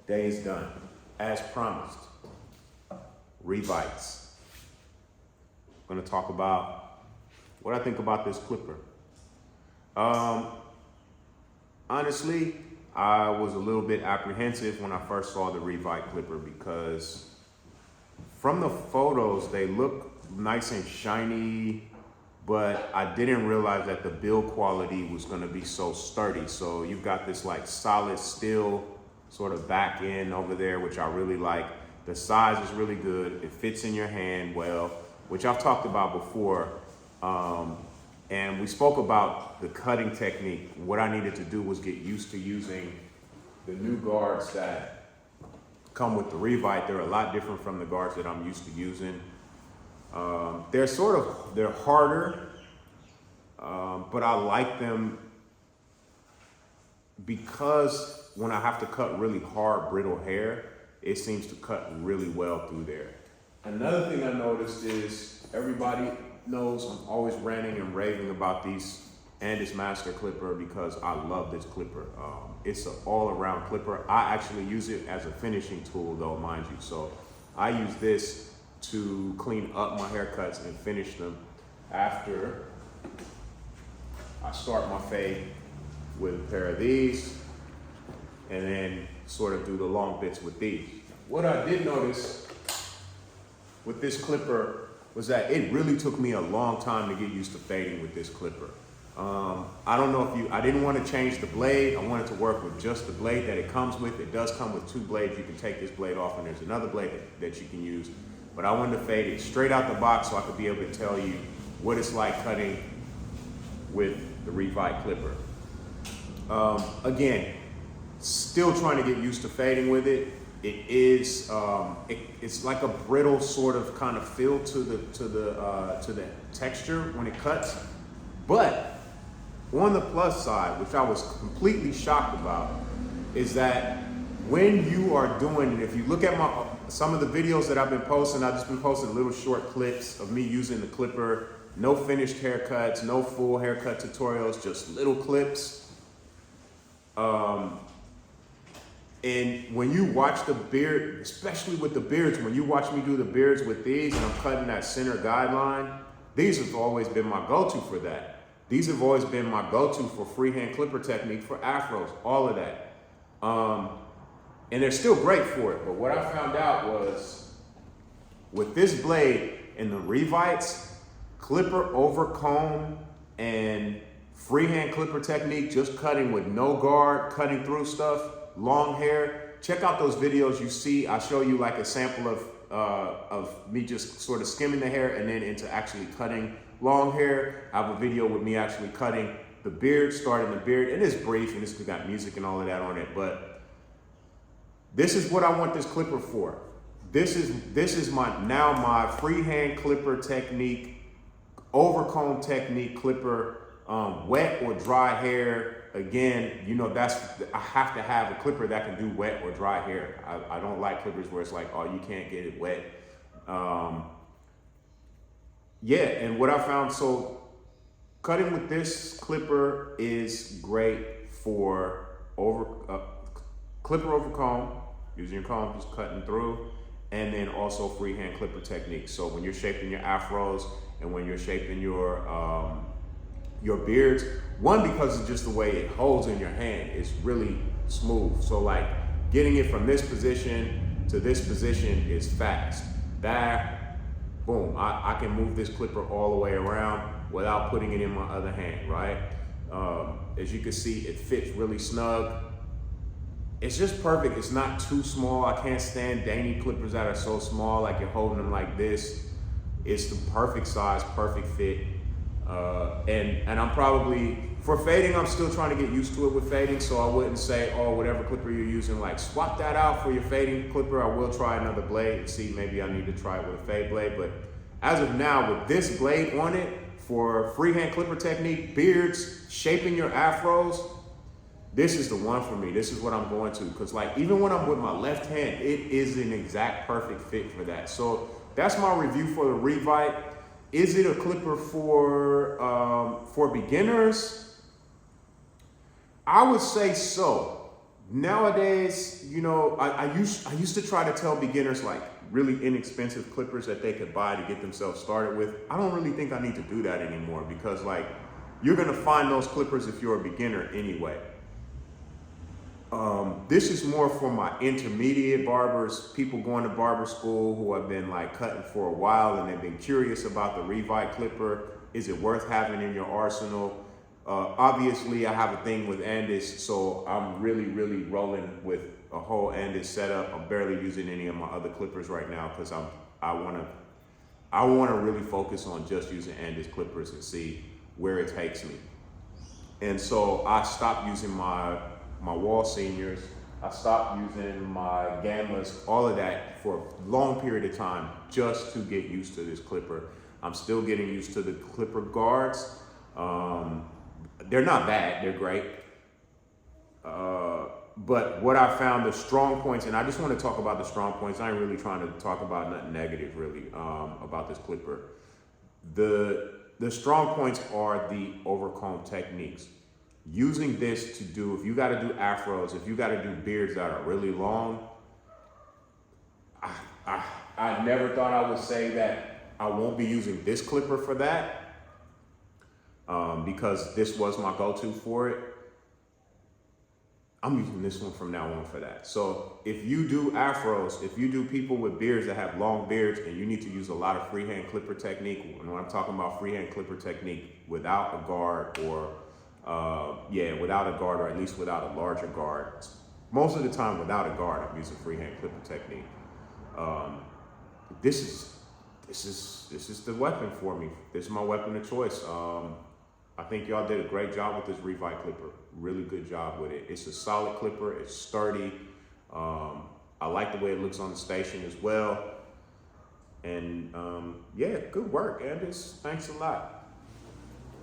Day is done. As promised, Revites. I'm gonna talk about what I think about this clipper. Honestly, I was a little bit apprehensive when I first saw the Revite clipper because from the photos, they look nice and shiny, but I didn't realize that the build quality was gonna be so sturdy. So you've got this like solid steel sort of back end over there, which I really like. The size is really good. It fits in your hand well, which I've talked about before. And we spoke about the cutting technique. What I needed to do was get used to using the new guards that come with the Revite. They're a lot different from the guards that I'm used to using. They're harder, but I like them because when I have to cut really hard, brittle hair, it seems to cut really well through there. Another thing I noticed is everybody knows I'm always ranting and raving about these Andis Master Clipper because I love this clipper. It's an all-around clipper. I actually use it as a finishing tool though, mind you. So I use this to clean up my haircuts and finish them after I start my fade with a pair of these and then sort of do the long bits with these. What I did notice with this clipper was that it really took me a long time to get used to fading with this clipper. I don't know if I didn't want to change the blade. I wanted to work with just the blade that it comes with. It does come with two blades. You can take this blade off and there's another blade that you can use. But I wanted to fade it straight out the box so I could be able to tell you what it's like cutting with the Revite clipper. Again, still trying to get used to fading with it. It is, it's like a brittle sort of kind of feel to the texture when it cuts. But on the plus side, which I was completely shocked about, is that when you are doing it, if you look at some of the videos that I've been posting, I've just been posting little short clips of me using the clipper, no finished haircuts, no full haircut tutorials, just little clips. And when you watch the beard, especially with the beards, when you watch me do the beards with these and I'm cutting that center guideline, these have always been my go-to for that. These have always been my go-to for freehand clipper technique for afros, all of that. And they're still great for it. But what I found out was with this blade and the Revites, clipper over comb and freehand clipper technique, just cutting with no guard, cutting through stuff, long hair. Check out those videos you see. I show you like a sample of me just sort of skimming the hair and then into actually cutting long hair. I have a video with me actually cutting the beard, starting the beard. It is brief and it's got music and all of that on it, but this is what I want this clipper for. This is my freehand clipper technique, overcomb technique clipper, wet or dry hair. Again, you know, I have to have a clipper that can do wet or dry hair. I don't like clippers where it's like, oh, you can't get it wet. Yeah, and what I found, so cutting with this clipper is great for clipper over comb, using your comb, just cutting through, and then also freehand clipper technique. So when you're shaping your afros and when you're shaping your beards, one, because it's just the way it holds in your hand, it's really smooth. So like getting it from this position to this position is fast. That, boom, I can move this clipper all the way around without putting it in my other hand, right? As you can see, it fits really snug. It's just perfect. It's not too small. I can't stand dainty clippers that are so small, like you're holding them like this. It's the perfect size, perfect fit. And I'm probably, for fading, I'm still trying to get used to it with fading, so I wouldn't say, oh, whatever clipper you're using, like swap that out for your fading clipper. I will try another blade and see, maybe I need to try it with a fade blade. But as of now, with this blade on it, for freehand clipper technique, beards, shaping your afros, this is the one for me. This is what I'm going to, because like even when I'm with my left hand, it is an exact perfect fit for that. So that's my review for the Revite. Is it a clipper for beginners? I would say so, Nowadays, you know, I used to try to tell beginners like really inexpensive clippers that they could buy to get themselves started with. I don't really think I need to do that anymore because like you're gonna find those clippers if you're a beginner anyway. This is more for my intermediate barbers, people going to barber school who have been like cutting for a while and they've been curious about the Revite clipper. Is it worth having in your arsenal? Obviously, I have a thing with Andis, so I'm really rolling with a whole Andis setup. I'm barely using any of my other clippers right now because I wanna really focus on just using Andis clippers and see where it takes me. And so I stopped using my wall seniors. I stopped using my gammas, all of that for a long period of time just to get used to this clipper. I'm still getting used to the clipper guards. They're not bad, they're great. But what I found the strong points, and I just want to talk about the strong points. I ain't really trying to talk about nothing negative really about this clipper. The strong points are the overcomb techniques. Using this to do, if you got to do afros, if you got to do beards that are really long, I never thought I would say that I won't be using this clipper for that because this was my go-to for it. I'm using this one from now on for that. So if you do afros, if you do people with beards that have long beards and you need to use a lot of freehand clipper technique, and when I'm talking about freehand clipper technique without a guard or without a guard, or at least without a larger guard. Most of the time without a guard, I'm using freehand clipper technique. This is the weapon for me. This is my weapon of choice. I think y'all did a great job with this Revite clipper. Really good job with it. It's a solid clipper. It's sturdy. I like the way it looks on the station as well. And good work, Andis. Thanks a lot.